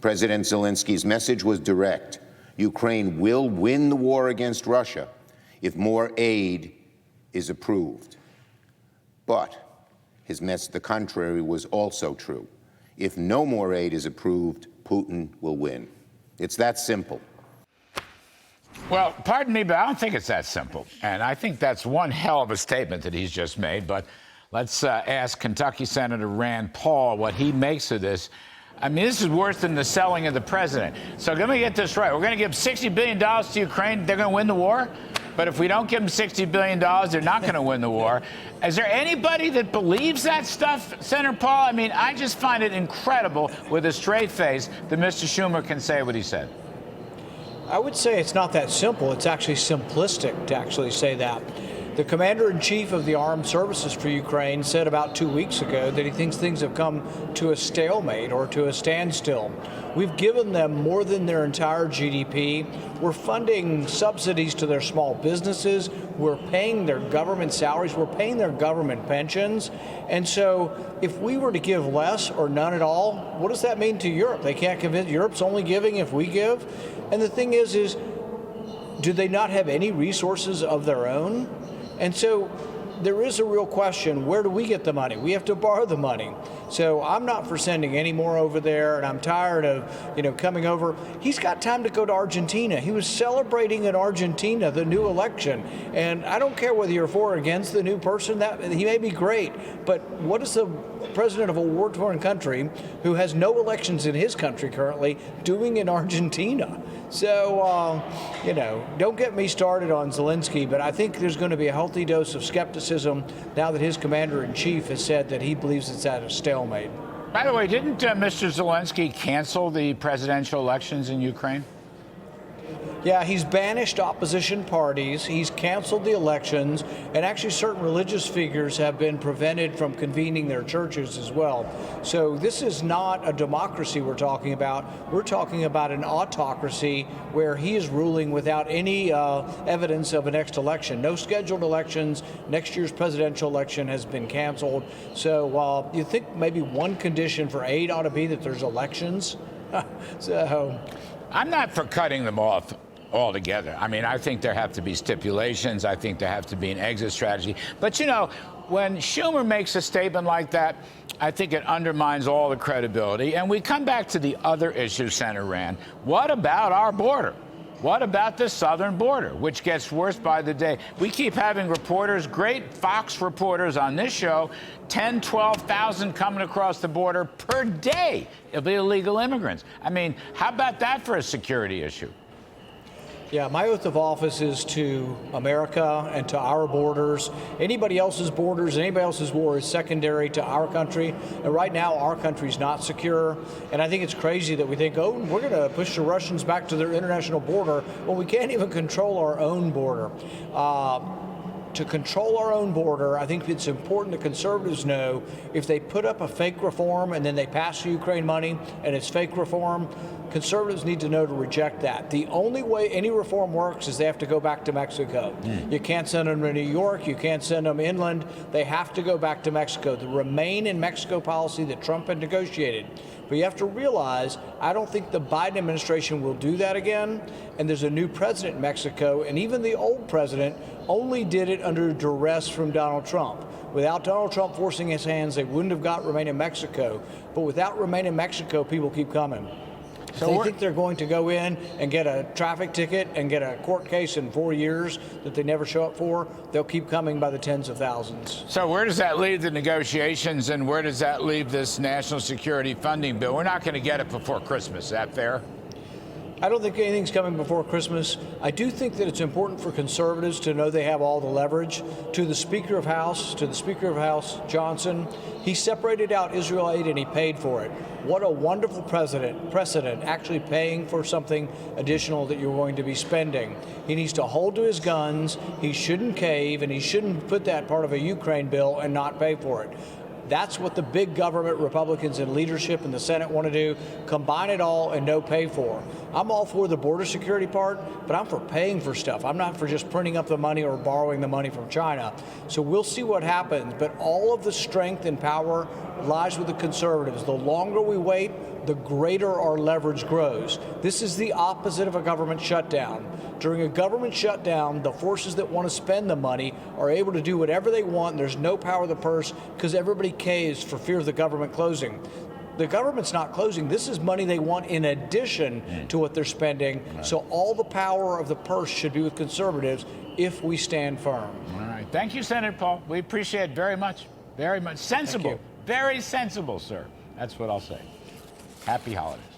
President Zelensky's message was direct. Ukraine will win the war against Russia if more aid is approved. But the contrary was also true. If no more aid is approved, Putin will win. It's that simple. Well, pardon me, but I don't think it's that simple. And I think that's one hell of a statement that he's just made. But let's ask Kentucky Senator Rand Paul what he makes of this. I mean, this is worse than the selling of the president. So let me get this right. We're going to give $60 billion to Ukraine. They're going to win the war. But if we don't give them $60 billion, they're not going to win the war. Is there anybody that believes that stuff, Senator Paul? I mean, I just find it incredible with a straight face that Mr. Schumer can say what he said. I would say it's not that simple. It's actually simplistic to actually say that. The commander-in-chief of the armed services for Ukraine said about 2 weeks ago that he thinks things have come to a stalemate or to a standstill. We've given them more than their entire GDP. We're funding subsidies to their small businesses. We're paying their government salaries. We're paying their government pensions. And so if we were to give less or none at all, what does that mean to Europe? They can't convince Europe's only giving if we give. And the thing is do they not have any resources of their own? And so there is a real question, where do we get the money? We have to borrow the money. So I'm not for sending any more over there, and I'm tired of, coming over. He's got time to go to Argentina. He was celebrating in Argentina the new election. And I don't care whether you're for or against the new person, that he may be great, but what is the president of a war-torn country who has no elections in his country currently doing in Argentina? So, don't get me started on Zelensky, but I think there's going to be a healthy dose of skepticism now that his commander-in-chief has said that he believes it's at a stalemate. By the way, didn't Mr. Zelensky cancel the presidential elections in Ukraine? Yeah, he's banished opposition parties, he's canceled the elections, and actually certain religious figures have been prevented from convening their churches as well. So this is not a democracy we're talking about. We're talking about an autocracy where he is ruling without any evidence of a next election. No scheduled elections. Next year's presidential election has been canceled. So you think maybe one condition for aid ought to be that there's elections? So I'm not for cutting them off altogether. I mean, I think there have to be stipulations. I think there have to be an exit strategy. But, when Schumer makes a statement like that, I think it undermines all the credibility. And we come back to the other issue, Senator Rand. What about our border? What about the southern border, which gets worse by the day? We keep having reporters, great Fox reporters on this show, 10, 12,000 coming across the border per day of illegal immigrants. I mean, how about that for a security issue? Yeah, my oath of office is to America and to our borders. Anybody else's borders, anybody else's war is secondary to our country. And right now, our country's not secure. And I think it's crazy that we think, we're going to push the Russians back to their international border when we can't even control our own border. To control our own border, I think it's important that conservatives know if they put up a fake reform and then they pass the Ukraine money and it's fake reform, conservatives need to know to reject that. The only way any reform works is they have to go back to Mexico. You can't send them to New York. You can't send them inland. They have to go back to Mexico. The Remain in Mexico policy that Trump had negotiated. But you have to realize, I don't think the Biden administration will do that again. And there's a new president in Mexico, and even the old president only did it under duress from Donald Trump. Without Donald Trump forcing his hands, they wouldn't have got Remain in Mexico. But without Remain in Mexico, people keep coming. So they think they're going to go in and get a traffic ticket and get a court case in 4 years that they never show up for. They'll keep coming by the tens of thousands. So where does that leave the negotiations, and where does that leave this national security funding bill? We're not going to get it before Christmas. Is that fair? I don't think anything's coming before Christmas. I do think that it's important for conservatives to know they have all the leverage. To the Speaker of House Johnson, he separated out Israel aid and he paid for it. What a wonderful precedent, actually paying for something additional that you're going to be spending. He needs to hold to his guns, he shouldn't cave, and he shouldn't put that part of a Ukraine bill and not pay for it. That's what the big government Republicans in leadership in the Senate want to do. Combine it all and no pay for. I'm all for the border security part, but I'm for paying for stuff. I'm not for just printing up the money or borrowing the money from China. So we'll see what happens, but all of the strength and power lies with the conservatives. The longer we wait, the greater our leverage grows. This is the opposite of a government shutdown. During a government shutdown, the forces that want to spend the money are able to do whatever they want, and there's no power of the purse because everybody caves for fear of the government closing. The government's not closing. This is money they want in addition to what they're spending. So all the power of the purse should be with conservatives if we stand firm. All right. Thank you, Senator Paul. We appreciate it very much. Very much. Sensible. Very sensible, sir. That's what I'll say. Happy holidays.